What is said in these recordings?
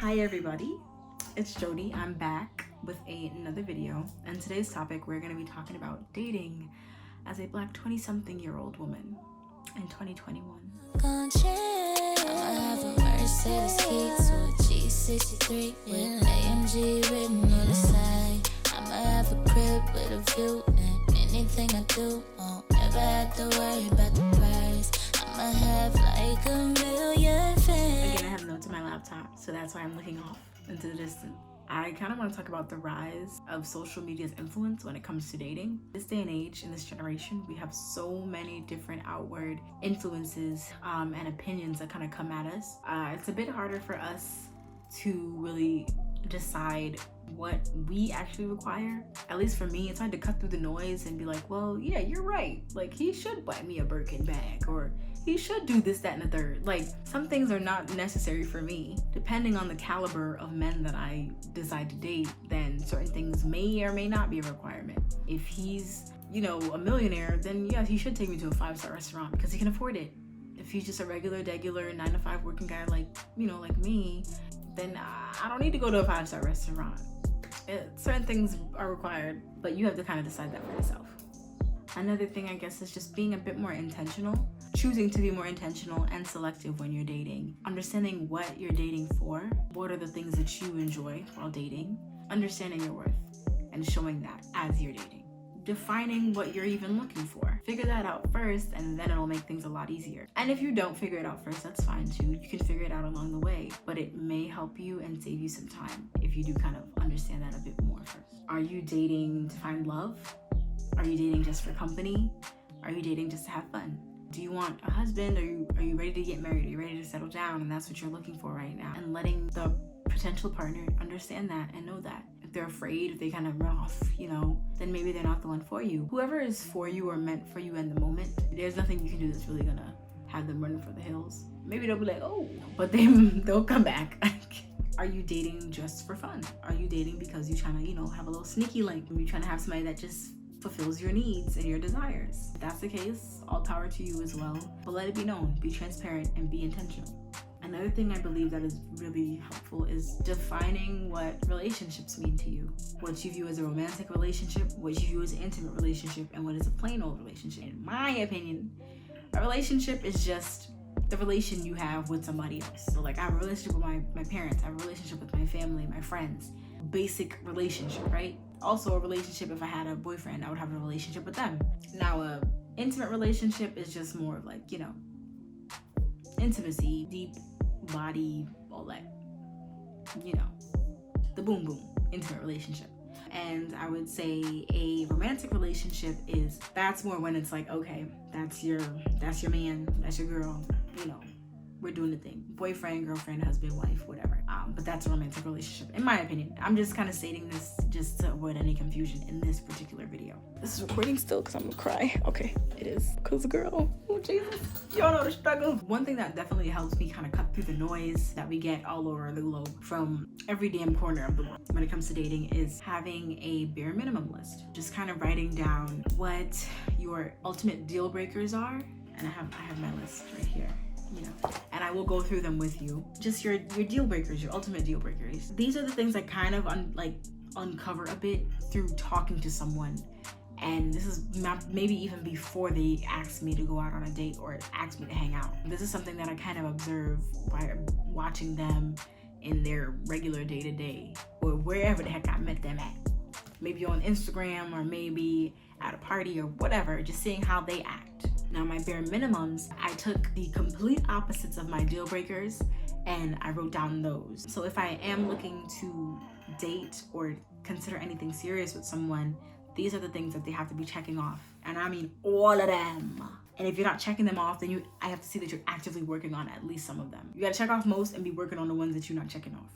Hi everybody, it's Jodi. I'm back with another video, and today's topic we're going to be talking about dating as a black 20-something-year-old woman in 2021. I'ma have a Mercedes Keys or a G63 with AMG written on the side. I'ma have a crib with a view, and anything I do won't ever have to worry about the price. I'ma have like a million fans. Again, I have notes in my laptop, so that's why I'm looking off into the distance. I kind of want to talk about the rise of social media's influence when it comes to dating. This day and age, in this generation, we have so many different outward influences and opinions that kind of come at us. It's a bit harder for us to really decide what we actually require. At least for me, it's hard to cut through the noise and be like, well, yeah, you're right. Like, he should buy me a Birkin bag, or he should do this, that, and the third. Like, some things are not necessary for me. Depending on the caliber of men that I decide to date, then certain things may or may not be a requirement. If he's, a millionaire, then yes, he should take me to a 5-star restaurant because he can afford it. If he's just a regular 9-to-5 working guy like me, then I don't need to go to a 5-star restaurant. Certain things are required, but you have to kind of decide that for yourself. Another thing, I guess, is just being a bit more intentional, choosing to be more intentional and selective when you're dating, understanding what you're dating for, what are the things that you enjoy while dating, understanding your worth and showing that as you're dating, defining what you're even looking for. Figure that out first, and then it'll make things a lot easier. And if you don't figure it out first, that's fine too. You can figure it out along the way, but it may help you and save you some time if you do kind of understand that a bit more first. Are you dating to find love? Are you dating just for company? Are you dating just to have fun? Do you want a husband? Are you ready to get married? Are you ready to settle down? And that's what you're looking for right now. And letting the potential partner understand that and know that. If they're afraid, if they kind of run off, then maybe they're not the one for you. Whoever is for you or meant for you in the moment, there's nothing you can do that's really gonna have them running for the hills. Maybe they'll be like, oh, but they'll come back. Are you dating just for fun? Are you dating because you're trying to, have a little sneaky link? You're trying to have somebody that just fulfills your needs and your desires. If that's the case, all power to you as well. But let it be known, be transparent, and be intentional. Another thing I believe that is really helpful is defining what relationships mean to you. What you view as a romantic relationship, what you view as an intimate relationship, and what is a plain old relationship. In my opinion, a relationship is just the relation you have with somebody else. So like, I have a relationship with my parents, I have a relationship with my family, my friends. Basic relationship, right? Also a relationship, if I had a boyfriend, I would have a relationship with them. Now a intimate relationship is just more of like, intimacy, deep body, all that, the boom boom, intimate relationship. And I would say a romantic relationship that's more when it's like, okay, that's your man, that's your girl, we're doing the thing. Boyfriend, girlfriend, husband, wife, whatever. But that's a romantic relationship, in my opinion. I'm just kind of stating this just to avoid any confusion in this particular video. This is recording still because I'm gonna cry. Okay, it is. Cause girl, oh Jesus, y'all know the struggle. One thing that definitely helps me kind of cut through the noise that we get all over the globe from every damn corner of the world when it comes to dating is having a bare minimum list. Just kind of writing down what your ultimate deal breakers are. And I have my list right here. And I will go through them with you. Just your deal breakers, your ultimate deal breakers. These are the things I kind of uncover a bit through talking to someone. And this is maybe even before they ask me to go out on a date or ask me to hang out. This is something that I kind of observe by watching them in their regular day-to-day or wherever the heck I met them at. Maybe on Instagram or maybe at a party or whatever, just seeing how they act. Now, my bare minimums, I took the complete opposites of my deal breakers and I wrote down those. So if I am looking to date or consider anything serious with someone, these are the things that they have to be checking off. And I mean all of them. And if you're not checking them off, then I have to see that you're actively working on at least some of them. You gotta check off most and be working on the ones that you're not checking off.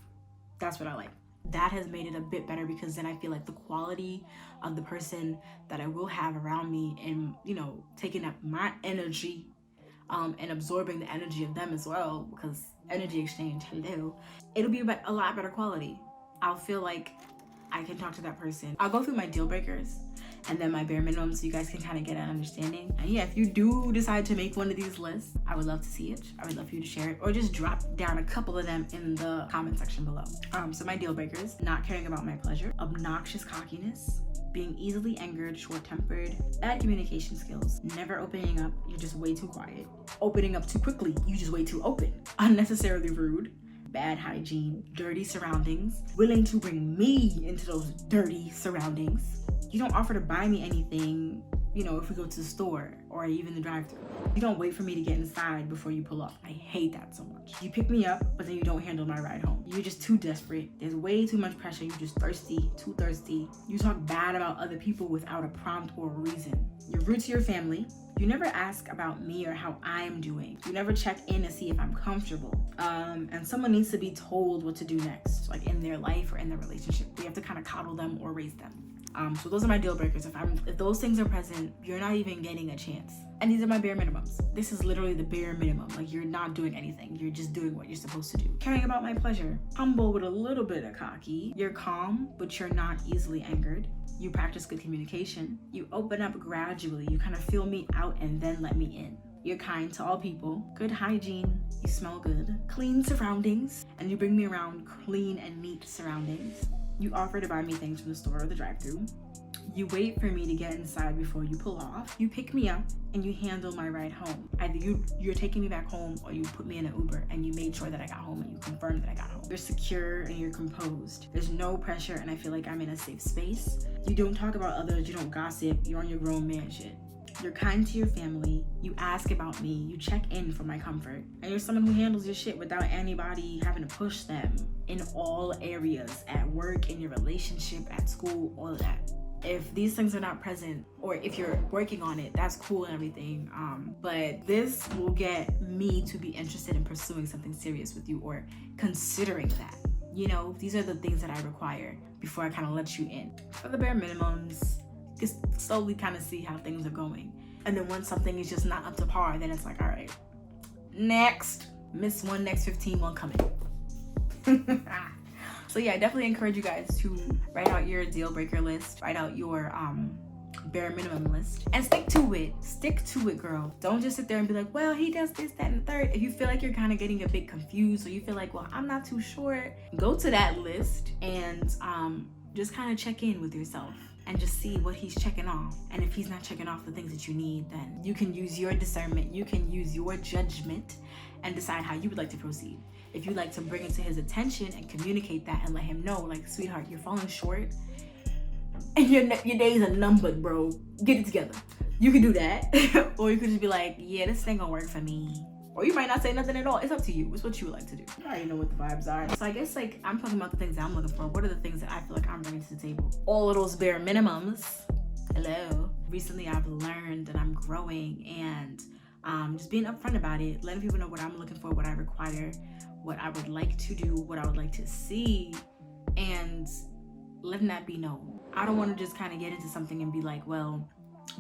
That's what I like. That has made it a bit better because then I feel like the quality of the person that I will have around me and, taking up my energy and absorbing the energy of them as well, because energy exchange, hello, it'll be a lot better quality. I'll feel like I can talk to that person. I'll go through my deal breakers and then my bare minimum, so you guys can kind of get an understanding. And yeah, if you do decide to make one of these lists, I would love to see it. I would love for you to share it, or just drop down a couple of them in the comment section below. So my deal breakers: not caring about my pleasure, obnoxious cockiness, being easily angered, short-tempered, bad communication skills, never opening up, you're just way too quiet, opening up too quickly, you just way too open, unnecessarily rude, bad hygiene, dirty surroundings, willing to bring me into those dirty surroundings. You don't offer to buy me anything, you know, if we go to the store or even the drive-thru. You don't wait for me to get inside before you pull up. I hate that so much. You pick me up, but then you don't handle my ride home. You're just too desperate. There's way too much pressure. You're just thirsty, too thirsty. You talk bad about other people without a prompt or a reason. You're rude to your family. You never ask about me or how I'm doing. You never check in to see if I'm comfortable. And someone needs to be told what to do next, like in their life or in their relationship. We have to kind of coddle them or raise them. So those are my deal breakers. If those things are present, you're not even getting a chance. And these are my bare minimums. This is literally the bare minimum. Like, you're not doing anything. You're just doing what you're supposed to do. Caring about my pleasure. Humble with a little bit of cocky. You're calm, but you're not easily angered. You practice good communication. You open up gradually. You kind of feel me out and then let me in. You're kind to all people. Good hygiene. You smell good. Clean surroundings. And you bring me around clean and neat surroundings. You offer to buy me things from the store or the drive-thru. You wait for me to get inside before you pull off. You pick me up and you handle my ride home. Either you're taking me back home, or you put me in an Uber and you made sure that I got home and you confirmed that I got home. You're secure and you're composed. There's no pressure and I feel like I'm in a safe space. You don't talk about others, you don't gossip, you're on your grown man shit. You're kind to your family. You ask about me. You check in for my comfort. And you're someone who handles your shit without anybody having to push them in all areas, at work, in your relationship, at school, all of that. If these things are not present, or if you're working on it, that's cool and everything. But this will get me to be interested in pursuing something serious with you, or considering that. You know, these are the things that I require before I kind of let you in. For the bare minimums, just slowly kind of see how things are going. And then once something is just not up to par, then it's like, all right, next. Miss one, next 15, one coming. So yeah, I definitely encourage you guys to write out your deal breaker list, write out your bare minimum list, and stick to it. Stick to it, girl. Don't just sit there and be like, well, he does this, that, and the third. If you feel like you're kind of getting a bit confused, or you feel like, well, I'm not too sure, go to that list and just kind of check in with yourself and just see what he's checking off. And if he's not checking off the things that you need, then you can use your discernment, you can use your judgment and decide how you would like to proceed. If you'd like to bring it to his attention and communicate that and let him know, like, sweetheart, you're falling short and your days are numbered, bro. Get it together. You can do that. Or you could just be like, yeah, this ain't gonna work for me. Or you might not say nothing at all. It's up to you. It's what you would like to do. You already know what the vibes are. So I guess, like, I'm talking about the things that I'm looking for. What are the things that I feel like I'm bringing to the table? All of those bare minimums. Hello. Recently, I've learned that I'm growing, and just being upfront about it, letting people know what I'm looking for, what I require, what I would like to do, what I would like to see, and letting that be known. I don't want to just kind of get into something and be like, well,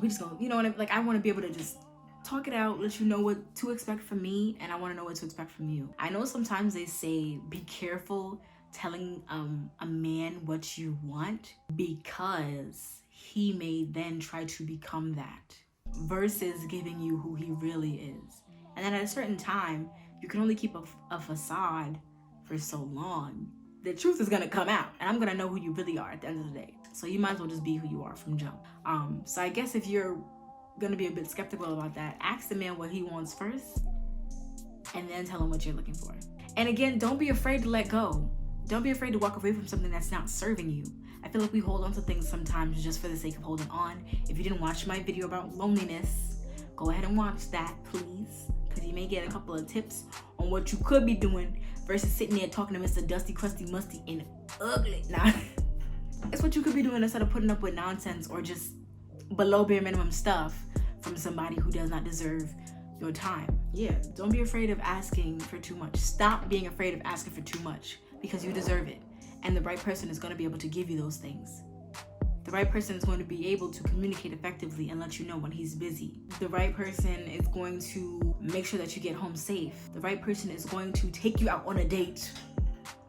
we just gonna, you know what I mean? Like, I want to be able to just talk it out, let you know what to expect from me, and I want to know what to expect from you. I know sometimes they say be careful telling a man what you want, because he may then try to become that, versus giving you who he really is. And then at a certain time, you can only keep a facade for so long. The truth is gonna come out, and I'm gonna know who you really are at the end of the day. So you might as well just be who you are from jump. So I guess if you're gonna be a bit skeptical about that, ask the man what he wants first, and then tell him what you're looking for. And again, don't be afraid to let go. Don't be afraid to walk away from something that's not serving you. I feel like we hold on to things sometimes just for the sake of holding on. If you didn't watch my video about loneliness, go ahead and watch that, please, because you may get a couple of tips on what you could be doing versus sitting there talking to Mr. Dusty, Crusty, Musty, and ugly. Nah, it's what you could be doing instead of putting up with nonsense or just below bare minimum stuff from somebody who does not deserve your time. Yeah, don't be afraid of asking for too much. Stop being afraid of asking for too much, because you deserve it. And the right person is going to be able to give you those things. The right person is going to be able to communicate effectively and let you know when he's busy. The right person is going to make sure that you get home safe. The right person is going to take you out on a date,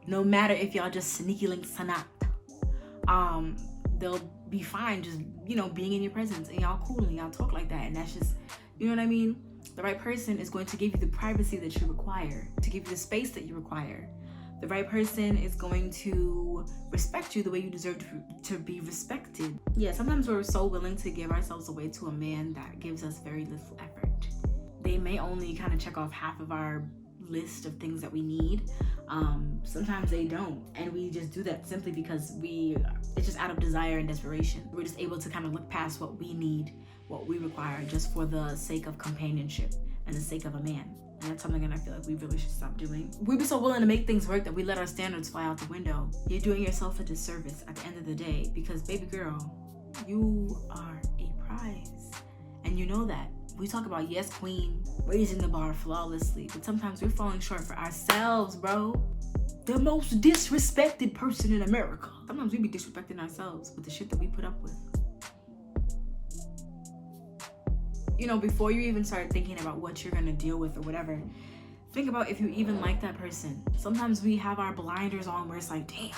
no matter if y'all just sneaky links or not. They'll be fine just, being in your presence, and y'all cool and y'all talk like that, and that's just, you know what I mean? The right person is going to give you the privacy that you require, to give you the space that you require. The right person is going to respect you the way you deserve to be respected. Yeah, sometimes we're so willing to give ourselves away to a man that gives us very little effort. They may only kind of check off half of our list of things that we need. Sometimes they don't, and we just do that simply because it's just out of desire and desperation. We're just able to kind of look past what we need, what we require, just for the sake of companionship and the sake of a man. And that's something that I feel like we really should stop doing. We be so willing to make things work that we let our standards fly out the window. You're doing yourself a disservice at the end of the day, because baby girl, you are a prize, and you know that. We talk about yes queen, raising the bar flawlessly, but sometimes we're falling short for ourselves, bro. The most disrespected person in America. Sometimes we be disrespecting ourselves with the shit that we put up with. Before you even start thinking about what you're gonna deal with or whatever, think about if you even like that person. Sometimes we have our blinders on where it's like, damn,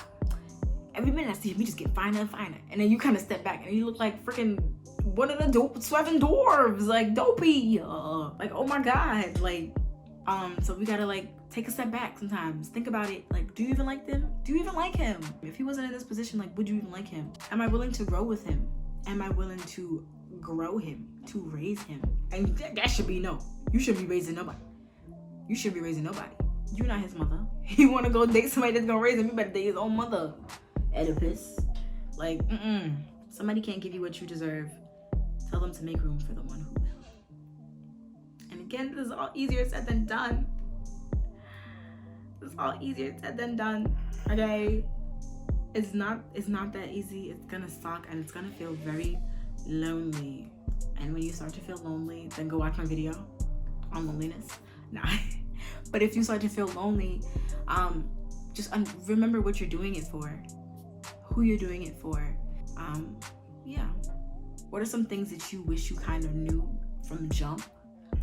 every minute I see him, we just get finer and finer. And then you kind of step back and you look like freaking one of the 7 dwarves, like dopey. Like, oh my God. Like, so we gotta like take a step back sometimes. Think about it. Like, do you even like them? Do you even like him? If he wasn't in this position, like, would you even like him? Am I willing to grow with him? Am I willing to grow him, to raise him? And that should be no. You shouldn't be raising nobody. You should be raising nobody. You're not his mother. You want to go date somebody that's gonna raise him, you better date his own mother. Oedipus. Like, somebody can't give you what you deserve. Tell them to make room for the one who will. And again, this is all easier said than done. This is all easier said than done. Okay? It's not that easy. It's gonna suck and it's gonna feel very lonely. And when you start to feel lonely, then go watch my video on loneliness. Nah. But if you start to feel lonely, just remember what you're doing it for, who you're doing it for. Yeah. What are some things that you wish you kind of knew from jump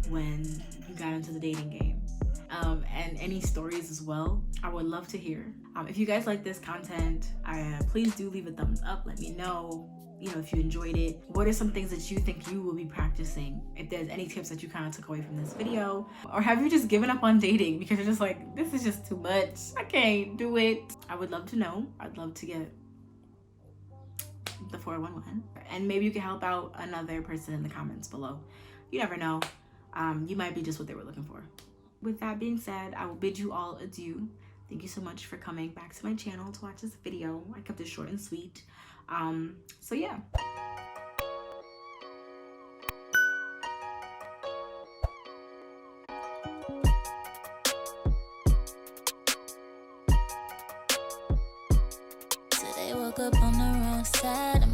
when you got into the dating game? And any stories as well, I would love to hear. If you guys like this content, please do leave a thumbs up. Let me know, if you enjoyed it. What are some things that you think you will be practicing? If there's any tips that you kind of took away from this video, or have you just given up on dating because you're just like, this is just too much, I can't do it? I would love to know. I'd love to get the 411, and maybe you can help out another person in the comments below. You never know. You might be just what they were looking for. With that being said, I will bid you all adieu. Thank you so much for coming back to my channel to watch this video. I kept it short and sweet. So yeah. Today woke up on the wrong side of